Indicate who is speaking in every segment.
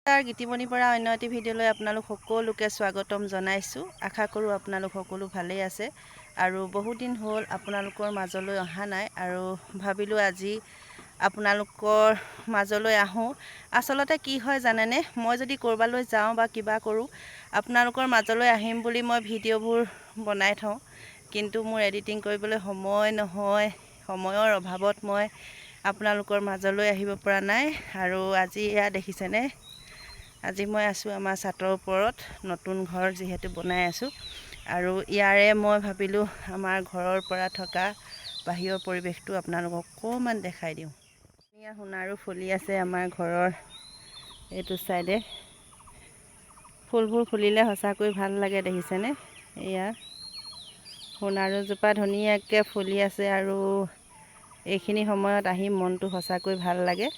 Speaker 1: গীতিমণিৰ পৰা অন্য এটি ভিডিঅ'লৈ আপোনালোক সকলোকে স্বাগতম জনাইছোঁ। আশা কৰোঁ আপোনালোক সকলো ভালেই আছে আৰু বহুত দিন হ'ল আপোনালোকৰ মাজলৈ অহা নাই আৰু ভাবিলোঁ আজি আপোনালোকৰ মাজলৈ আহোঁ। আচলতে কি হয় জানেনে, মই যদি ক'ৰবালৈ যাওঁ বা কিবা কৰোঁ, আপোনালোকৰ মাজলৈ আহিম বুলি মই ভিডিঅ'বোৰ বনাই থওঁ, কিন্তু মোৰ এডিটিং কৰিবলৈ সময় নহয়। সময়ৰ অভাৱত মই আপোনালোকৰ মাজলৈ আহিব পৰা নাই আৰু আজি এয়া দেখিছেনে, আজি মই আছোঁ আমাৰ ছাদৰ ওপৰত। নতুন ঘৰ যিহেতু বনাই আছোঁ আৰু ইয়াৰে মই ভাবিলোঁ আমাৰ ঘৰৰ পৰা থকা বাহিৰৰ পৰিৱেশটো আপোনালোকক অকণমান দেখাই দিওঁ। ধুনীয়া সোণাৰু ফুলি আছে আমাৰ ঘৰৰ এইটো চাইডে। ফুলবোৰ ফুলিলে সঁচাকৈ ভাল লাগে, দেখিছেনে? এয়া সোণাৰুজোপা ধুনীয়াকৈ ফুলি আছে আৰু এইখিনি সময়ত আহি মনটো সঁচাকৈ ভাল লাগে।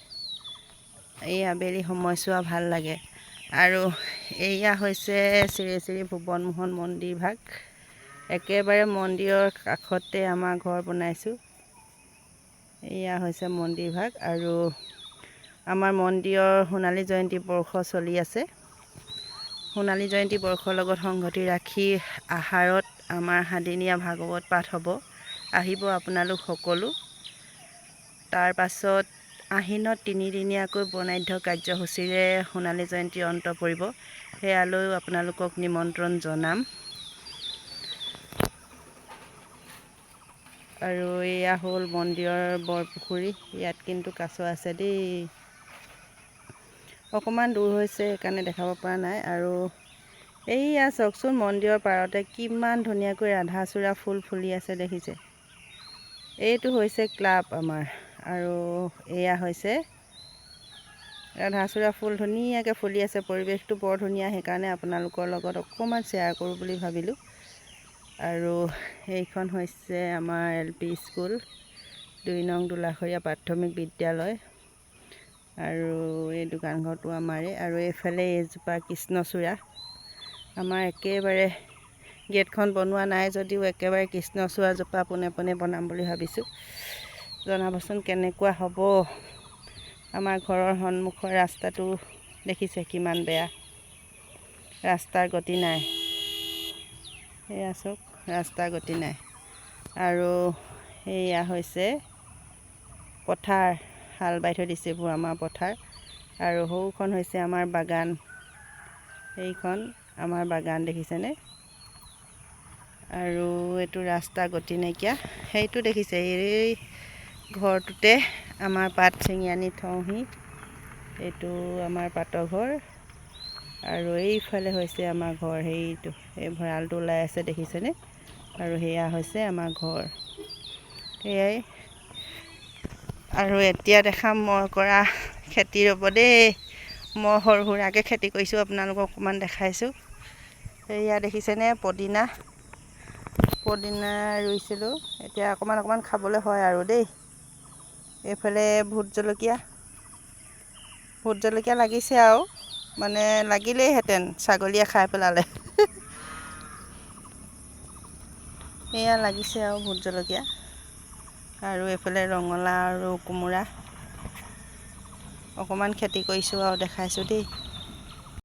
Speaker 1: এই আবেলি সময়ছোৱা ভাল লাগে। আৰু এয়া হৈছে শ্ৰী শ্ৰী ভুৱন মোহন মন্দিৰ ভাগ। একেবাৰে মন্দিৰৰ কাষতে আমাৰ ঘৰ বনাইছোঁ। এয়া হৈছে মন্দিৰ ভাগ আৰু আমাৰ মন্দিৰৰ সোণালী জয়ন্তী বৰ্ষ চলি আছে। সোণালী জয়ন্তী বৰ্ষৰ লগত সংগতি ৰাখি আহাৰত আমাৰ সাদিনীয়া ভাগৱত পাঠ হ'ব। আহিব আপোনালোক সকলো। তাৰ পাছত আহিনত তিনিদিনীয়াকৈ বৰ্ণাঢ্য কাৰ্যসূচীৰে সোণালী জয়ন্তীৰ অন্ত পৰিব। সেয়ালৈও আপোনালোকক নিমন্ত্ৰণ জনাম। আৰু এয়া হ'ল মন্দিৰৰ বৰপুখুৰী। ইয়াত কিন্তু কাছ আছে দেই। অকণমান দূৰ হৈছে সেইকাৰণে দেখাব পৰা নাই। আৰু এইয়া চাওকচোন, মন্দিৰৰ পাৰতে কিমান ধুনীয়াকৈ ৰাধাচূড়া ফুল ফুলি আছে, দেখিছে? এইটো হৈছে ক্লাব আমাৰ আৰু এয়া হৈছে ৰাধাচূড়া ফুল ধুনীয়াকৈ ফুলি আছে। পৰিৱেশটো বৰ ধুনীয়া, সেইকাৰণে আপোনালোকৰ লগত অকণমান শ্বেয়াৰ কৰোঁ বুলি ভাবিলোঁ। আৰু এইখন হৈছে আমাৰ LP স্কুল, 2 নং দোলাখৰীয়া প্ৰাথমিক বিদ্যালয়। আৰু এই দোকানঘৰটো আমাৰে। আৰু এইফালে এইজোপা কৃষ্ণচূড়া। আমাৰ একেবাৰে গেটখন বনোৱা নাই যদিও একেবাৰে কৃষ্ণচূড়াজোপা পোনে পোনে বনাম বুলি ভাবিছোঁ। জনাবচোন কেনেকুৱা হ'ব। আমাৰ ঘৰৰ সন্মুখৰ ৰাস্তাটো দেখিছে কিমান বেয়া, ৰাস্তাৰ গতি নাই। এয়া চাওক, ৰাস্তাৰ গতি নাই। আৰু এয়া হৈছে পথাৰ, হাল বাই থৈ দিছে, এইবোৰ আমাৰ পথাৰ। আৰু সৌখন হৈছে আমাৰ বাগান। এইখন আমাৰ বাগান, দেখিছেনে? আৰু এইটো ৰাস্তা গতি নাইকিয়া। সেইটো দেখিছে, এই ঘৰটোতে আমাৰ পাত ছিঙি আনি থওঁহি। এইটো আমাৰ পাতৰ ঘৰ। আৰু এইফালে হৈছে আমাৰ ঘৰ, সেইটো এই ভঁৰালটো ওলাই আছে, দেখিছেনে? আৰু সেয়া হৈছে আমাৰ ঘৰ। সেয়াই। আৰু এতিয়া দেখাম মই কৰা খেতি ৰ'ব দেই। মই সৰু সুৰাকৈ খেতি কৰিছোঁ, আপোনালোকক অকণমান দেখাইছোঁ। এয়া দেখিছেনে, পদিনা ৰুইছিলোঁ। এতিয়া অকণমান অকণমান খাবলৈ হয় আৰু দেই। এইফালে ভোট জলকীয়া লাগিছে আৰু মানে লাগিলেইহেঁতেন, ছাগলীয়ে খাই পেলালে। এয়া লাগিছে আৰু ভোট জলকীয়া। আৰু এইফালে ৰঙালাও আৰু কোমোৰা অকণমান খেতি কৰিছোঁ আৰু দেখাইছোঁ দেই।